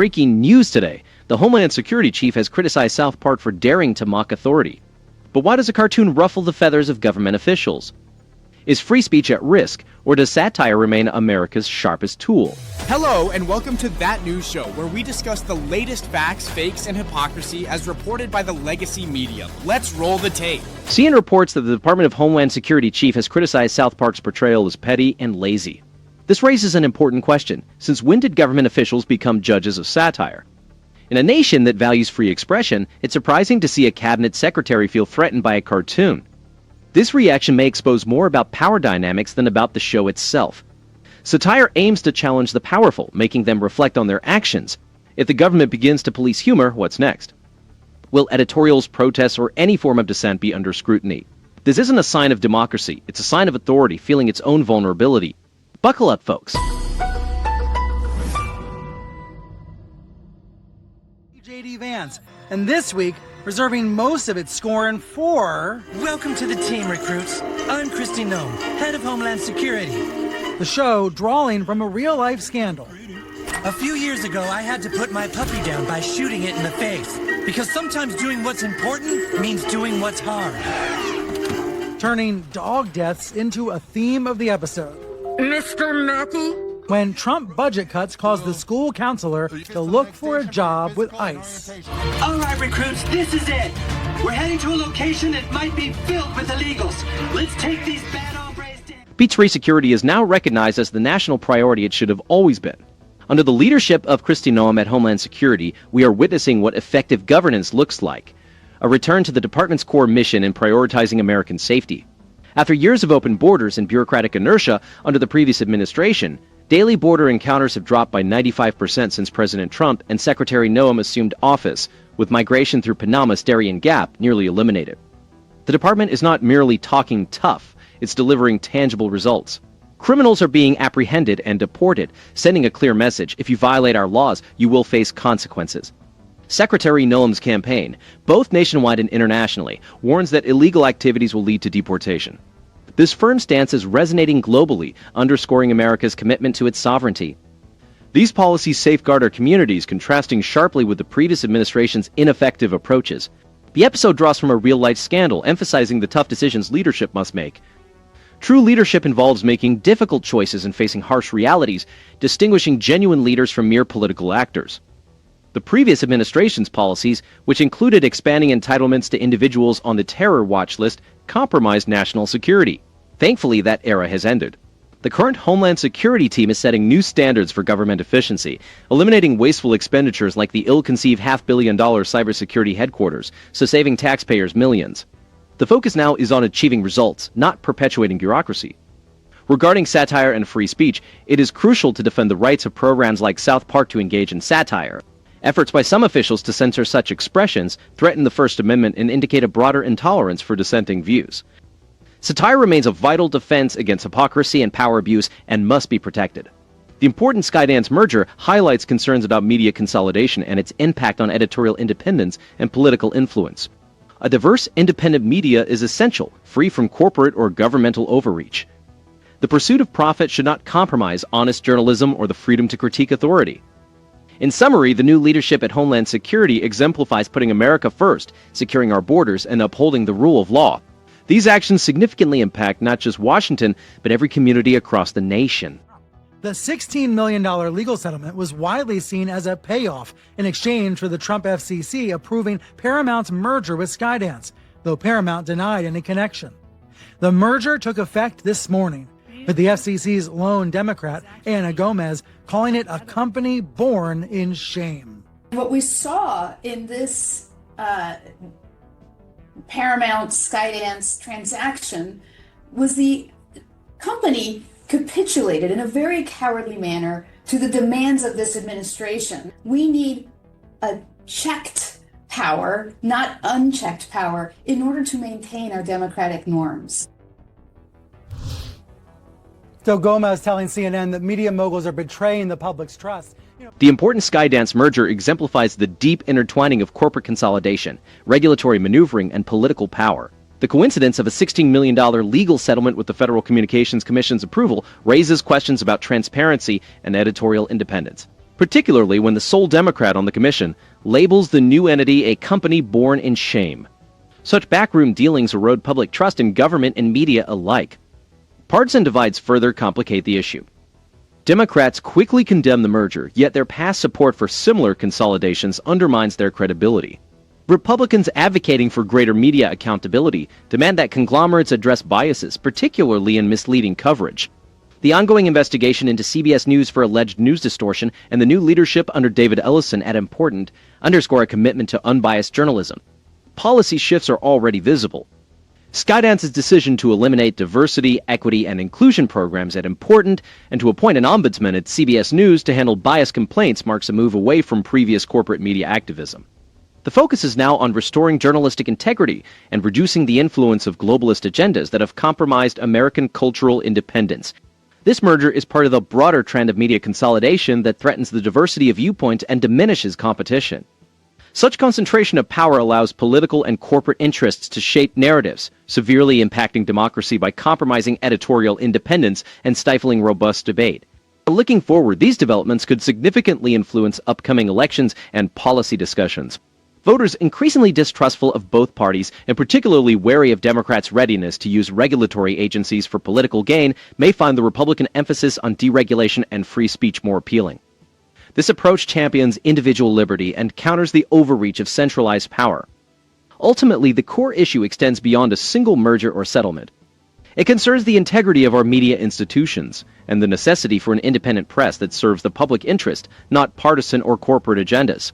Breaking news today. The Homeland Security chief has criticized South Park for daring to mock authority. But why does a cartoon ruffle the feathers of government officials? Is free speech at risk, or does satire remain America's sharpest tool? Hello, and welcome to That News Show, where we discuss the latest facts, fakes, and hypocrisy as reported by the legacy media. Let's roll the tape. CNN reports that the Department of Homeland Security chief has criticized South Park's portrayal as petty and lazy. This raises an important question, since when did government officials become judges of satire? In a nation that values free expression, it's surprising to see a cabinet secretary feel threatened by a cartoon. This reaction may expose more about power dynamics than about the show itself. Satire aims to challenge the powerful, making them reflect on their actions. If the government begins to police humor, what's next? Will editorials, protests, or any form of dissent be under scrutiny? This isn't a sign of democracy, it's a sign of authority feeling its own vulnerability. Buckle up, folks. J.D. Vance, and this week, reserving most of its scorn for... Welcome to the team, recruits. I'm Kristi Noem, head of Homeland Security. The show drawing from a real-life scandal. A few years ago, I had to put my puppy down by shooting it in the face, because sometimes doing what's important means doing what's hard. Turning dog deaths into a theme of the episode. Mr. Mackey? When Trump budget cuts caused the school counselor to look for a job with ICE. All right, recruits, this is it. We're heading to a location that might be filled with illegals. Let's take these bad hombres down. Beach-free security is now recognized as the national priority it should have always been. Under the leadership of Kristi Noem at Homeland Security, we are witnessing what effective governance looks like. A return to the department's core mission in prioritizing American safety. After years of open borders and bureaucratic inertia under the previous administration, daily border encounters have dropped by 95% since President Trump and Secretary Noem assumed office, with migration through Panama's Darien Gap nearly eliminated. The department is not merely talking tough, it's delivering tangible results. Criminals are being apprehended and deported, sending a clear message: if you violate our laws, you will face consequences. Secretary Noem's campaign, both nationwide and internationally, warns that illegal activities will lead to deportation. This firm stance is resonating globally, underscoring America's commitment to its sovereignty. These policies safeguard our communities, contrasting sharply with the previous administration's ineffective approaches. The episode draws from a real-life scandal, emphasizing the tough decisions leadership must make. True leadership involves making difficult choices and facing harsh realities, distinguishing genuine leaders from mere political actors. The previous administration's policies, which included expanding entitlements to individuals on the terror watch list, compromised national security. Thankfully, that era has ended. The current Homeland Security team is setting new standards for government efficiency, eliminating wasteful expenditures like the ill-conceived $500 million cybersecurity headquarters, so saving taxpayers millions. The focus now is on achieving results, not perpetuating bureaucracy. Regarding satire and free speech, it is crucial to defend the rights of programs like South Park to engage in satire. Efforts by some officials to censor such expressions threaten the First Amendment and indicate a broader intolerance for dissenting views. Satire remains a vital defense against hypocrisy and power abuse and must be protected. The important Skydance merger highlights concerns about media consolidation and its impact on editorial independence and political influence. A diverse, independent media is essential, free from corporate or governmental overreach. The pursuit of profit should not compromise honest journalism or the freedom to critique authority. In summary, the new leadership at Homeland Security exemplifies putting America first, securing our borders, and upholding the rule of law. These actions significantly impact not just Washington, but every community across the nation. The $16 million legal settlement was widely seen as a payoff in exchange for the Trump FCC approving Paramount's merger with Skydance, though Paramount denied any connection. The merger took effect this morning, with the FCC's lone Democrat, Ana Gomez, calling it a company born in shame. What we saw in this Paramount Skydance transaction was the company capitulated in a very cowardly manner to the demands of this administration. We need a checked power, not unchecked power, in order to maintain our democratic norms. So Gomez telling CNN that media moguls are betraying the public's trust. The important Skydance merger exemplifies the deep intertwining of corporate consolidation, regulatory maneuvering, and political power. The coincidence of a $16 million legal settlement with the Federal Communications Commission's approval raises questions about transparency and editorial independence. particularly when the sole Democrat on the commission labels the new entity a company born in shame. Such backroom dealings erode public trust in government and media alike. Partisan divides further complicate the issue. Democrats quickly condemn the merger, yet their past support for similar consolidations undermines their credibility. Republicans advocating for greater media accountability demand that conglomerates address biases, particularly in misleading coverage. The ongoing investigation into CBS News for alleged news distortion and the new leadership under David Ellison at Important underscore a commitment to unbiased journalism. Policy shifts are already visible. Skydance's decision to eliminate diversity, equity, and inclusion programs at Important and to appoint an ombudsman at CBS News to handle bias complaints marks a move away from previous corporate media activism. The focus is now on restoring journalistic integrity and reducing the influence of globalist agendas that have compromised American cultural independence. This merger is part of the broader trend of media consolidation that threatens the diversity of viewpoints and diminishes competition. Such concentration of power allows political and corporate interests to shape narratives, severely impacting democracy by compromising editorial independence and stifling robust debate. Looking forward, these developments could significantly influence upcoming elections and policy discussions. Voters increasingly distrustful of both parties and particularly wary of Democrats' readiness to use regulatory agencies for political gain may find the Republican emphasis on deregulation and free speech more appealing. This approach champions individual liberty and counters the overreach of centralized power. Ultimately, the core issue extends beyond a single merger or settlement. It concerns the integrity of our media institutions and the necessity for an independent press that serves the public interest, not partisan or corporate agendas.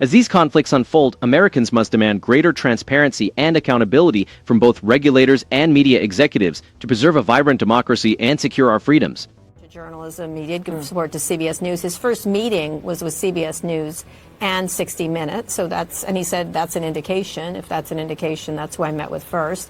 As these conflicts unfold, Americans must demand greater transparency and accountability from both regulators and media executives to preserve a vibrant democracy and secure our freedoms. Journalism, media, give support to CBS News. His first meeting was with CBS News and 60 Minutes. And he said that's an indication. If that's an indication, that's who I met with first.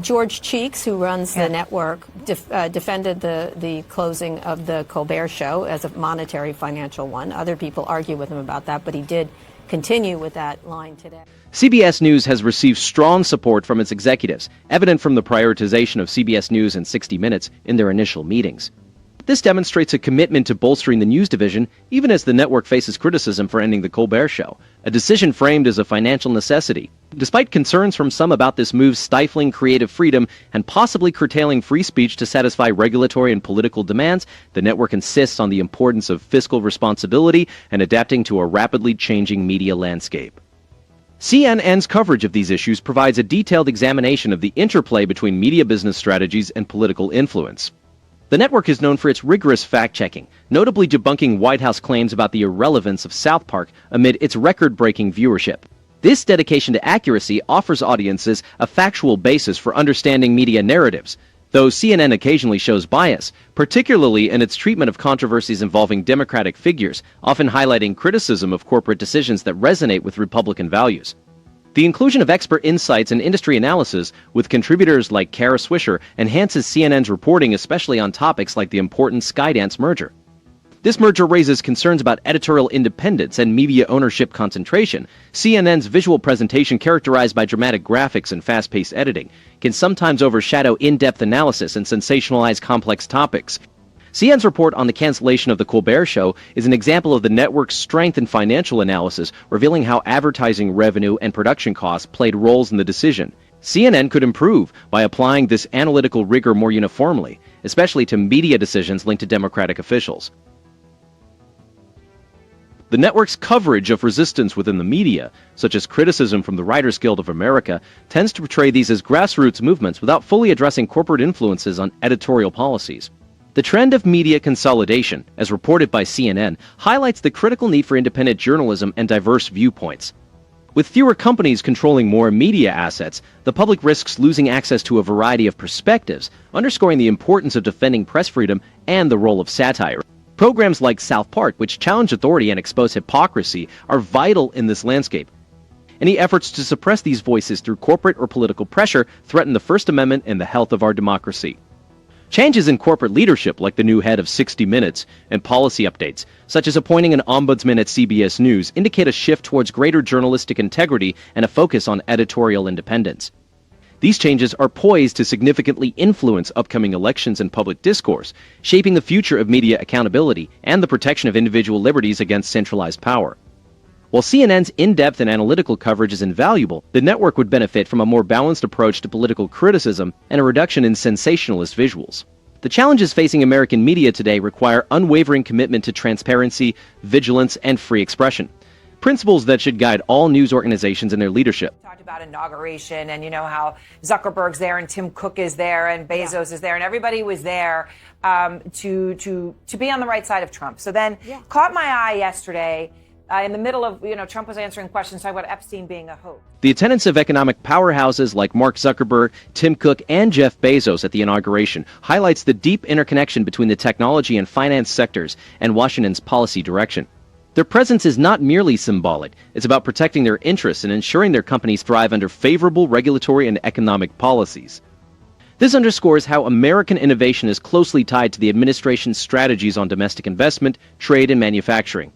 George Cheeks, who runs the network, defended the closing of the Colbert Show as a monetary financial one. Other people argue with him about that, but he did continue with that line today. CBS News has received strong support from its executives, evident from the prioritization of CBS News and 60 Minutes in their initial meetings. This demonstrates a commitment to bolstering the news division, even as the network faces criticism for ending the Colbert Show, a decision framed as a financial necessity. Despite concerns from some about this move stifling creative freedom and possibly curtailing free speech to satisfy regulatory and political demands, the network insists on the importance of fiscal responsibility and adapting to a rapidly changing media landscape. CNN's coverage of these issues provides a detailed examination of the interplay between media business strategies and political influence. The network is known for its rigorous fact-checking, notably debunking White House claims about the irrelevance of South Park amid its record-breaking viewership. This dedication to accuracy offers audiences a factual basis for understanding media narratives, though CNN occasionally shows bias, particularly in its treatment of controversies involving Democratic figures, often highlighting criticism of corporate decisions that resonate with Republican values. The inclusion of expert insights and industry analysis with contributors like Kara Swisher enhances CNN's reporting, especially on topics like the important Skydance merger. This merger raises concerns about editorial independence and media ownership concentration. CNN's visual presentation, characterized by dramatic graphics and fast-paced editing, can sometimes overshadow in-depth analysis and sensationalize complex topics. CNN's report on the cancellation of the Colbert Show is an example of the network's strength in financial analysis, revealing how advertising revenue and production costs played roles in the decision. CNN could improve by applying this analytical rigor more uniformly, especially to media decisions linked to Democratic officials. The network's coverage of resistance within the media, such as criticism from the Writers Guild of America, tends to portray these as grassroots movements without fully addressing corporate influences on editorial policies. The trend of media consolidation, as reported by CNN, highlights the critical need for independent journalism and diverse viewpoints. With fewer companies controlling more media assets, the public risks losing access to a variety of perspectives, underscoring the importance of defending press freedom and the role of satire. Programs like South Park, which challenge authority and expose hypocrisy, are vital in this landscape. Any efforts to suppress these voices through corporate or political pressure threaten the First Amendment and the health of our democracy. Changes in corporate leadership, like the new head of 60 Minutes, and policy updates, such as appointing an ombudsman at CBS News, indicate a shift towards greater journalistic integrity and a focus on editorial independence. These changes are poised to significantly influence upcoming elections and public discourse, shaping the future of media accountability and the protection of individual liberties against centralized power. While CNN's in-depth and analytical coverage is invaluable, the network would benefit from a more balanced approach to political criticism and a reduction in sensationalist visuals. The challenges facing American media today require unwavering commitment to transparency, vigilance, and free expression. Principles that should guide all news organizations in their leadership. Talked about inauguration and how Zuckerberg's there and Tim Cook is there and Bezos is there and everybody was there to be on the right side of Trump. So then caught my eye yesterday in the middle of, Trump was answering questions talking about Epstein being a hoax. The attendance of economic powerhouses like Mark Zuckerberg, Tim Cook, and Jeff Bezos at the inauguration highlights the deep interconnection between the technology and finance sectors and Washington's policy direction. Their presence is not merely symbolic. It's about protecting their interests and ensuring their companies thrive under favorable regulatory and economic policies. This underscores how American innovation is closely tied to the administration's strategies on domestic investment, trade, and manufacturing.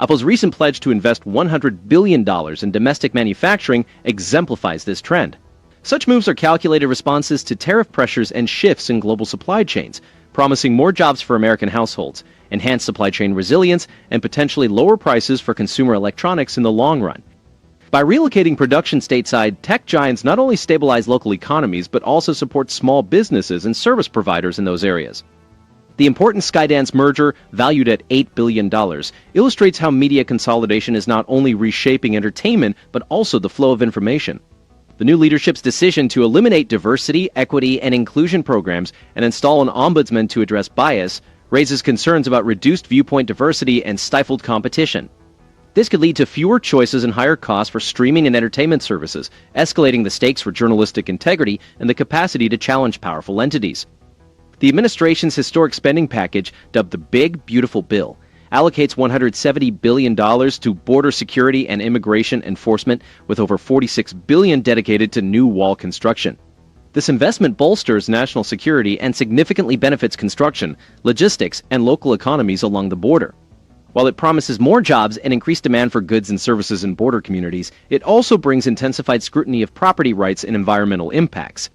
Apple's recent pledge to invest $100 billion in domestic manufacturing exemplifies this trend. Such moves are calculated responses to tariff pressures and shifts in global supply chains, promising more jobs for American households, enhanced supply chain resilience, and potentially lower prices for consumer electronics in the long run. By relocating production stateside, tech giants not only stabilize local economies, but also support small businesses and service providers in those areas. The important Skydance merger, valued at $8 billion, illustrates how media consolidation is not only reshaping entertainment, but also the flow of information. The new leadership's decision to eliminate diversity, equity, and inclusion programs and install an ombudsman to address bias raises concerns about reduced viewpoint diversity and stifled competition. This could lead to fewer choices and higher costs for streaming and entertainment services, escalating the stakes for journalistic integrity and the capacity to challenge powerful entities. The administration's historic spending package, dubbed the Big Beautiful Bill, allocates $170 billion to border security and immigration enforcement, with over $46 billion dedicated to new wall construction. This investment bolsters national security and significantly benefits construction, logistics, and local economies along the border. While it promises more jobs and increased demand for goods and services in border communities, it also brings intensified scrutiny of property rights and environmental impacts.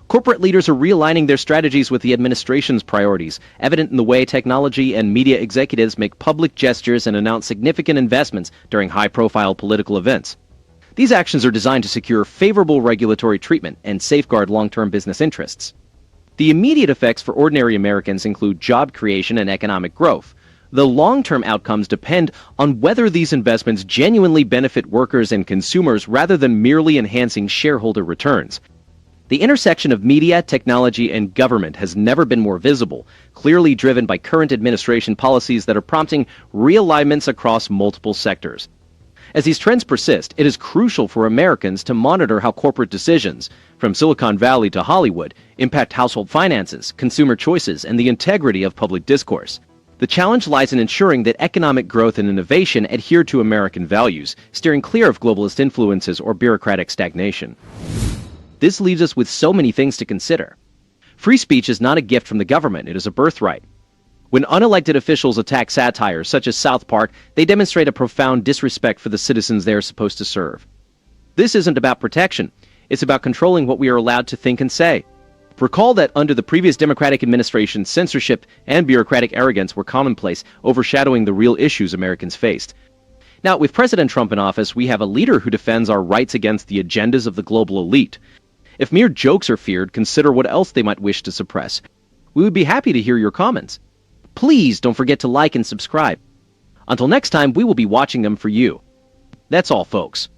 Corporate leaders are realigning their strategies with the administration's priorities, evident in the way technology and media executives make public gestures and announce significant investments during high-profile political events. These actions are designed to secure favorable regulatory treatment and safeguard long-term business interests. The immediate effects for ordinary Americans include job creation and economic growth. The long-term outcomes depend on whether these investments genuinely benefit workers and consumers rather than merely enhancing shareholder returns. The intersection of media, technology, and government has never been more visible, clearly driven by current administration policies that are prompting realignments across multiple sectors. As these trends persist, it is crucial for Americans to monitor how corporate decisions, from Silicon Valley to Hollywood, impact household finances, consumer choices, and the integrity of public discourse. The challenge lies in ensuring that economic growth and innovation adhere to American values, steering clear of globalist influences or bureaucratic stagnation. This leaves us with so many things to consider. Free speech is not a gift from the government, it is a birthright. When unelected officials attack satire, such as South Park, they demonstrate a profound disrespect for the citizens they are supposed to serve. This isn't about protection, it's about controlling what we are allowed to think and say. Recall that under the previous Democratic administration, censorship and bureaucratic arrogance were commonplace, overshadowing the real issues Americans faced. Now, with President Trump in office, we have a leader who defends our rights against the agendas of the global elite. If mere jokes are feared, consider what else they might wish to suppress. We would be happy to hear your comments. Please don't forget to like and subscribe. Until next time, we will be watching them for you. That's all, folks.